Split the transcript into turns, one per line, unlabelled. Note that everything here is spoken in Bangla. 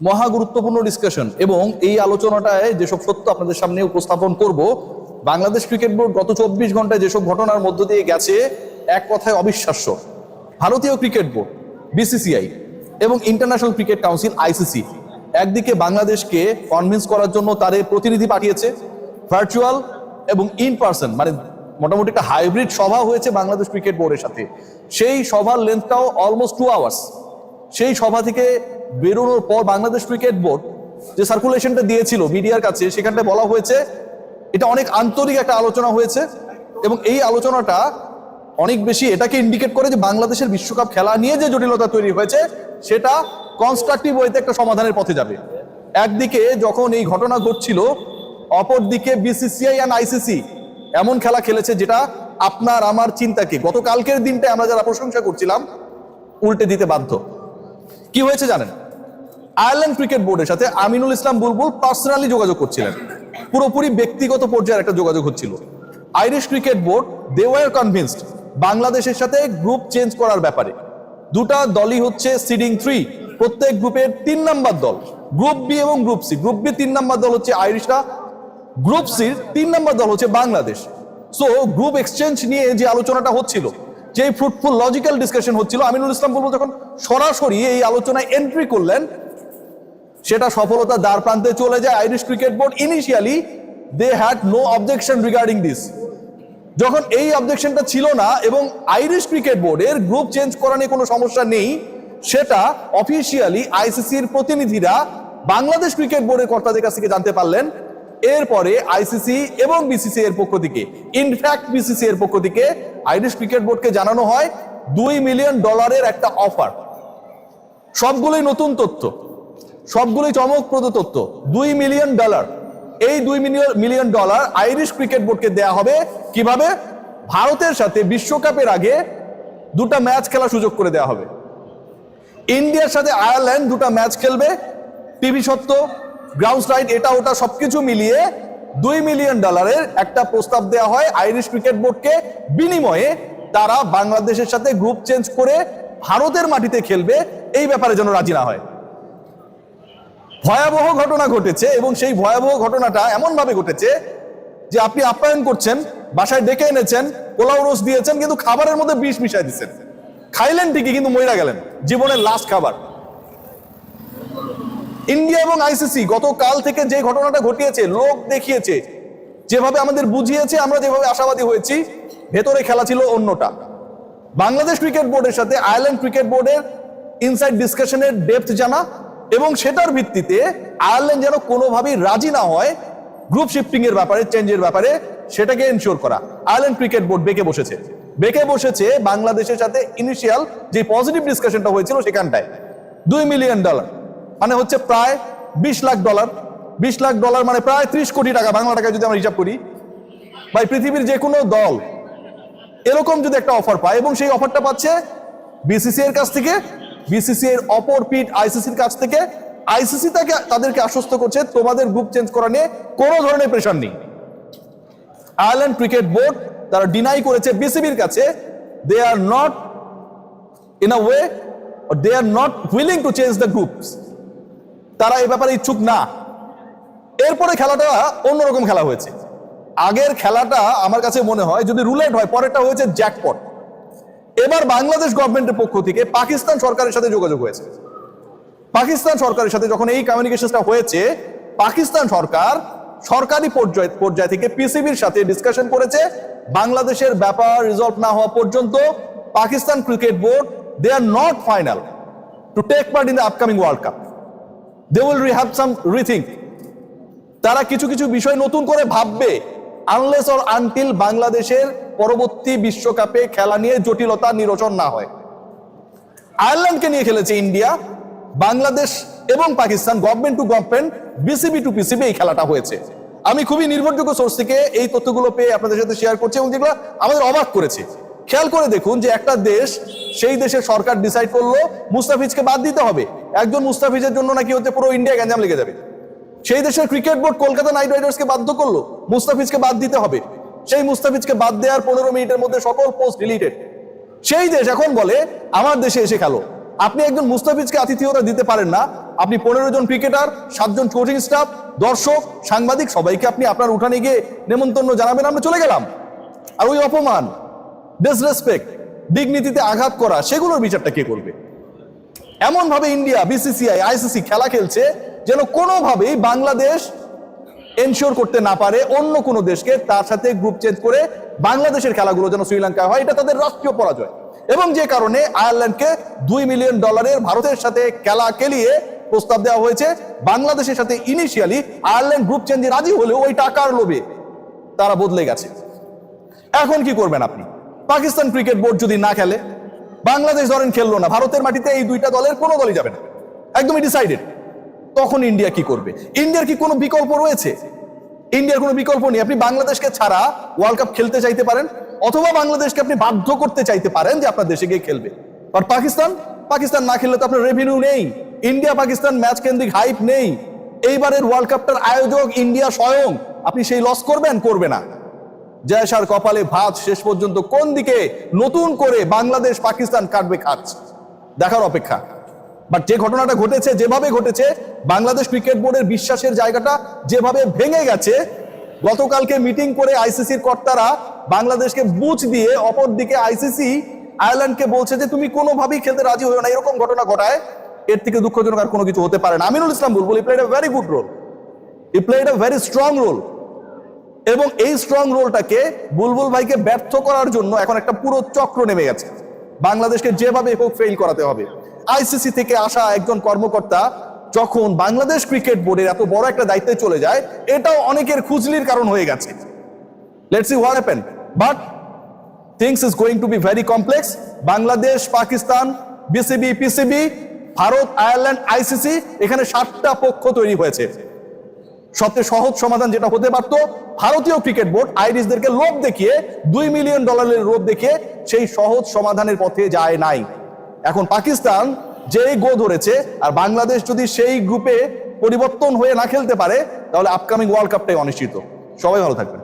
মহা গুরুত্বপূর্ণ ডিসকাশন এবং এই আলোচনাটায় যেসব সত্য আপনাদের সামনে উপস্থাপন করব। বাংলাদেশ ক্রিকেট বোর্ড গত 24 ঘন্টায় যেসব ঘটনার মধ্য দিয়ে গেছে এক কথায় অবিশ্বাস্য। ভারতীয় ক্রিকেট বোর্ড বিসিসিআই এবং ইন্টারন্যাশনাল ক্রিকেট কাউন্সিল আইসিসি একদিকে বাংলাদেশকে কনভিন্স করার জন্য তাদের প্রতিনিধি পাঠিয়েছে, ভার্চুয়াল এবং ইন পার্সন, মানে মোটামুটি একটা হাইব্রিড সভা হয়েছে বাংলাদেশ ক্রিকেট বোর্ডের সাথে। সেই সভার লেন্থটাও অলমোস্ট 2 আওয়ার্স। সেই সভা থেকে বেরোনোর পর বাংলাদেশ ক্রিকেট বোর্ড যে সার্কুলেশনটা দিয়েছিল মিডিয়ার কাছে, সেখানটায় বলা হয়েছে এটা অনেক আন্তরিক একটা আলোচনা হয়েছে এবং এই আলোচনাটা অনেক বেশি এটাকে ইন্ডিকেট করে যে বাংলাদেশের বিশ্বকাপ খেলা নিয়ে যে জটিলতা তৈরি হয়েছে সেটা কনস্ট্রাকটিভ ওয়েতে একটা সমাধানের পথে যাবে। একদিকে যখন এই ঘটনা ঘটছিল, অপরদিকে বিসিসিআই আর আইসিসি এমন খেলা খেলেছে যেটা আপনার আমার চিন্তাকে গতকালকের দিনটা আমরা যারা প্রশংসা করছিলাম উল্টে দিতে বাধ্য। কি হয়েছে জানেন? আয়ারল্যান্ড ক্রিকেট বোর্ডের সাথে আমিনুল ইসলাম বুলবুল পার্সোনালি যোগাযোগ করছিলেন, পুরোপুরি ব্যক্তিগত পর্যায়ের একটা যোগাযোগ হচ্ছিল। Irish cricket board they were convinced বাংলাদেশের সাথে গ্রুপ চেঞ্জ করার ব্যাপারে। দুটা দলই হচ্ছে সিডিং 3, প্রত্যেক গ্রুপের 3 নাম্বার দল, গ্রুপ বি এবং group C. Group B 3 number দল হচ্ছে আইরিশরা, গ্রুপ সির 3 নাম্বার দল হচ্ছে বাংলাদেশ। সো গ্রুপ এক্সচেঞ্জ নিয়ে যে আলোচনাটা হচ্ছিল, যে ফ্রুটফুল লজিক্যাল ডিসকাশন হচ্ছিল, আমিনুল ইসলাম বুলবুল যখন সরাসরি এই আলোচনায় এন্ট্রি করলেন সেটা সফলতা দ্বার প্রান্তে চলে যায়। Irish cricket board initially they had no objection regarding this. যখন এই অবজেকশনটা ছিল না এবং আইরিশ ক্রিকেট বোর্ডের গ্রুপ চেঞ্জ করা নিয়ে কোনো সমস্যা নেই, সেটা অফিসিয়ালি আইসিসির প্রতিনিধিরা বাংলাদেশ ক্রিকেট বোর্ডের কর্তাদের কাছ থেকে জানতে পারলেন। এরপরে আইসিসি এবং বিসিসি এর পক্ষ থেকে, ইনফ্যাক্ট বিসিসি এর পক্ষ থেকে আইরিশ ক্রিকেট বোর্ডকে জানানো হয় $2 মিলিয়ন একটা অফার। সবগুলোই নতুন তথ্য, সবগুলোই চমকপ্রদ তথ্য। $2 মিলিয়ন, এই $2 মিলিয়ন আইরিশ ক্রিকেট বোর্ডকে দেয়া হবে কিভাবে? ভারতের সাথে বিশ্বকাপের আগে 2টা ম্যাচ খেলার সুযোগ করে দেওয়া হবে। ইন্ডিয়ার সাথে আয়ারল্যান্ড 2টা ম্যাচ খেলবে, টিভি সত্ত্ব, গ্রাউন্ড রাইট, এটা ওটা সবকিছু মিলিয়ে $2 মিলিয়ন একটা প্রস্তাব দেওয়া হয় আইরিশ ক্রিকেট বোর্ডকে। বিনিময়ে তারা বাংলাদেশের সাথে গ্রুপ চেঞ্জ করে ভারতের মাটিতে খেলবে, এই ব্যাপারে যেন রাজি না হয়। ভয়াবহ ঘটনা ঘটেছে এবং সেই ভয়াবহ ঘটনাটা এমন ভাবে ঘটেছে যে আপনি আপ্যায়ন করছেন, বাসায় ডেকে এনেছেন, পোলাও রোস্ট দিয়েছেন, কিন্তু খাবারের মধ্যে বিষ মিশাই দিচ্ছেন। খাইলেন ঠিকই কিন্তু মইরা গেলেন, জীবনের লাস্ট খাবার। ইন্ডিয়া এবং আইসিসি গতকাল থেকে যে ঘটনাটা ঘটিয়েছে, লোক দেখিয়েছে, যেভাবে আমাদের বুঝিয়েছে, আমরা যেভাবে আশাবাদী হয়েছি, ভেতরে খেলা ছিল অন্যটা। বাংলাদেশ ক্রিকেট বোর্ডের সাথে আয়ারল্যান্ড ক্রিকেট বোর্ডের ইনসাইড ডিসকাশনের ডেপথ জানা এবং সেটার ভিত্তিতে আয়ারল্যান্ড যেন কোনোভাবেই রাজি না হয় গ্রুপ শিফটিং এর ব্যাপারে, চেঞ্জের ব্যাপারে, সেটাকে এনশিওর করা। আয়ারল্যান্ড ক্রিকেট বোর্ড বেঁকে বসেছে বাংলাদেশের সাথে ইনিশিয়াল যে পজিটিভ ডিসকাশনটা হয়েছিল সেখানটায়। $2 মিলিয়ন মানে হচ্ছে প্রায় $20 লাখ। $20 লাখ মানে প্রায় 30 কোটি টাকা, বাংলা টাকায় যদি আমরা হিসাব করি। ভাই, পৃথিবীর যে কোনো দল এরকম যদি একটা অফার পায় এবং সেই অফারটা পাচ্ছে বিসিসি এর কাছ থেকে, বিসিসি এর অপর পিঠ আইসিসির কাছ থেকে, আইসিসি তাদেরকে আশ্বস্ত করছে তোমাদের গ্রুপ চেঞ্জ করা নিয়ে কোনো ধরনের প্রেশার নেই। আয়ারল্যান্ড ক্রিকেট বোর্ড তারা ডিনাই করেছে বিসিবির কাছে they are not in a way, they are not willing to change the groups, তারা এই ব্যাপারে ইচ্ছুক না। এরপরে খেলাটা অন্যরকম খেলা হয়েছে। আগের খেলাটা আমার কাছে মনে হয় যদি রুলেট হয়, পরেরটা হয়েছে জ্যাকপট। এবার বাংলাদেশ গভর্নমেন্টের পক্ষ থেকে পাকিস্তান সরকারের সাথে যোগাযোগ হয়েছে। পাকিস্তান সরকারের সাথে যখন এই কমিউনিকেশনটা হয়েছে, পাকিস্তান সরকার সরকারি পর্যায় থেকে পিসিবির সাথে ডিসকাশন করেছে। বাংলাদেশের ব্যাপার রিজলভ না হওয়া পর্যন্ত Pakistan cricket board they are not final to take part in the upcoming world cup. They will have some rethink. তারা কিছু কিছু বিষয় নতুন করে ভাববে আনলেস অর আনটিল বাংলাদেশের পরবর্তী বিশ্বকাপে খেলা নিয়ে জটিলতা নিরসন না হয়। আয়ারল্যান্ডকে নিয়ে খেলেছে ইন্ডিয়া, বাংলাদেশ এবং Pakistan, government to government, BCB to PCB এই খেলাটা হয়েছে। আমি খুবই নির্ভরযোগ্য সোর্স থেকে এই তথ্যগুলো পেয়ে আপনাদের সাথে শেয়ার করছি এবং যেগুলো আমাদের অবাক করেছে। খেয়াল করে দেখুন যে একটা দেশ, সেই দেশের সরকার ডিসাইড করলো মুস্তাফিজকে বাদ দিতে হবে। একজন মুস্তাফিজের জন্য নাকি হতে পুরো ইন্ডিয়া গ্যাঞ্জাম লেগে যাবে। সেই দেশের ক্রিকেট বোর্ড কলকাতা নাইট রাইডার্সকে বাধ্য করলো মুস্তাফিজকে বাদ দিতে হবে। সেই মুস্তাফিজকে বাদ দেওয়ার 15 মিনিটের মধ্যে সকল পোস্ট ডিলিটেড। সেই দেশ এখন বলে আমার দেশে এসে খেলো। আপনি একজন মুস্তাফিজকে আতিথেয়তা দিতে পারেন না, আপনি 15 জন ক্রিকেটার, 7 জন কোচিং স্টাফ, দর্শক, সাংবাদিক সবাইকে আপনি আপনার উঠানে গিয়ে নেমন্তন্ন জানাবেন আমরা চলে গেলাম। আর ওই অপমান, ডিসরেসপেক্ট, ডিগনিটিতে আঘাত করা, সেগুলোর বিচারটা কে করবে? এমন ভাবে ইন্ডিয়া, বিসিসিআই, আইসিসি খেলা খেলছে যেন কোনোভাবেই বাংলাদেশ এনশিওর করতে না পারে অন্য কোনো দেশকে তার সাথে গ্রুপ চেঞ্জ করে বাংলাদেশের খেলাগুলো যেন শ্রীলঙ্কায় হয়। এটা তাদের রাষ্ট্রীয় পরাজয়, এবং যে কারণে আয়ারল্যান্ডকে $2 মিলিয়ন ভারতের সাথে খেলা খেলিয়ে প্রস্তাব দেওয়া হয়েছে। বাংলাদেশের সাথে ইনিশিয়ালি আয়ারল্যান্ড গ্রুপ চেঞ্জে রাজি হলেও ওই টাকার লোভে তারা বদলে গেছে। এখন কি করবেন আপনি? পাকিস্তান ক্রিকেট বোর্ড যদি না খেলে, বাংলাদেশ ধরেন খেললো না, ভারতের মাটিতে এই দুইটা দলের কোনো দলই যাবে না, একদমই ডিসাইডেড, তখন ইন্ডিয়া কি করবে? ইন্ডিয়ার কি কোনো বিকল্প রয়েছে? ইন্ডিয়ার কোনো বিকল্প নেই। আপনি বাংলাদেশকে ছাড়া ওয়ার্ল্ড কাপ খেলতে চাইতে পারেন, অথবা বাংলাদেশকে আপনি বাধ্য করতে চাইতে পারেন যে আপনার দেশে গিয়ে খেলবে। আর পাকিস্তান না খেললে তো আপনার রেভিনিউ নেই, ইন্ডিয়া পাকিস্তান ম্যাচ কেন্দ্রিক হাইপ নেই। এইবারের ওয়ার্ল্ড কাপটার আয়োজক ইন্ডিয়া স্বয়ং, আপনি সেই লস করবেন? করবে না। জয়সার কপালে ভাত, শেষ পর্যন্ত কোন দিকে নতুন করে বাংলাদেশ পাকিস্তান কাটবে খাত, দেখার অপেক্ষা। বাট যে ঘটনাটা ঘটেছে, যেভাবে ঘটেছে, বাংলাদেশ ক্রিকেট বোর্ডের বিশ্বাসের জায়গাটা যেভাবে ভেঙে গেছে, গতকালকে মিটিং করে আইসিসির কর্তারা বাংলাদেশকে বুঝ দিয়ে অপরদিকে আইসিসি আয়ারল্যান্ডকে বলছে যে তুমি কোনোভাবেই খেলতে রাজি হও না, এরকম ঘটনা ঘটায়, এর থেকে দুঃখজনক আর কোনো কিছু হতে পারে না। Aminul Islam Bulbul, he played a very good role, he played a very strong role, এবং এই স্ট্রং রোলটাকে বুলবুল ভাইকে ব্যর্থ করার জন্য এখন একটা পুরো চক্র নেমে গেছে। বাংলাদেশকে যেভাবে হোক ফেল করাতে হবে। আইসিসি থেকে আসা একজন কর্মকর্তা যখন বাংলাদেশ ক্রিকেট বোর্ডের এত বড় একটা দায়িত্বে চলে যায়, এটাও অনেকের খুজলির কারণ হয়ে গেছে। Let's see what happen, but things is going to be very complex. Bangladesh, Pakistan, BCB, PCB, Bharat, Ireland, ICC, এখানে 7টা পক্ষ তৈরি হয়েছে। সবচেয়ে সহজ সমাধান যেটা হতে পারত, ভারতীয় ক্রিকেট বোর্ড আইরিশদেরকে লোভ দেখিয়ে, $2 মিলিয়ন লোভ দেখিয়ে সেই সহজ সমাধানের পথে যায় নাই। এখন পাকিস্তান যেই গো ধরেছে, আর বাংলাদেশ যদি সেই গ্রুপে পরিবর্তন হয়ে না খেলতে পারে, তাহলে আপকামিং ওয়ার্ল্ড কাপটাই অনিশ্চিত। সবাই ভালো থাকবেন।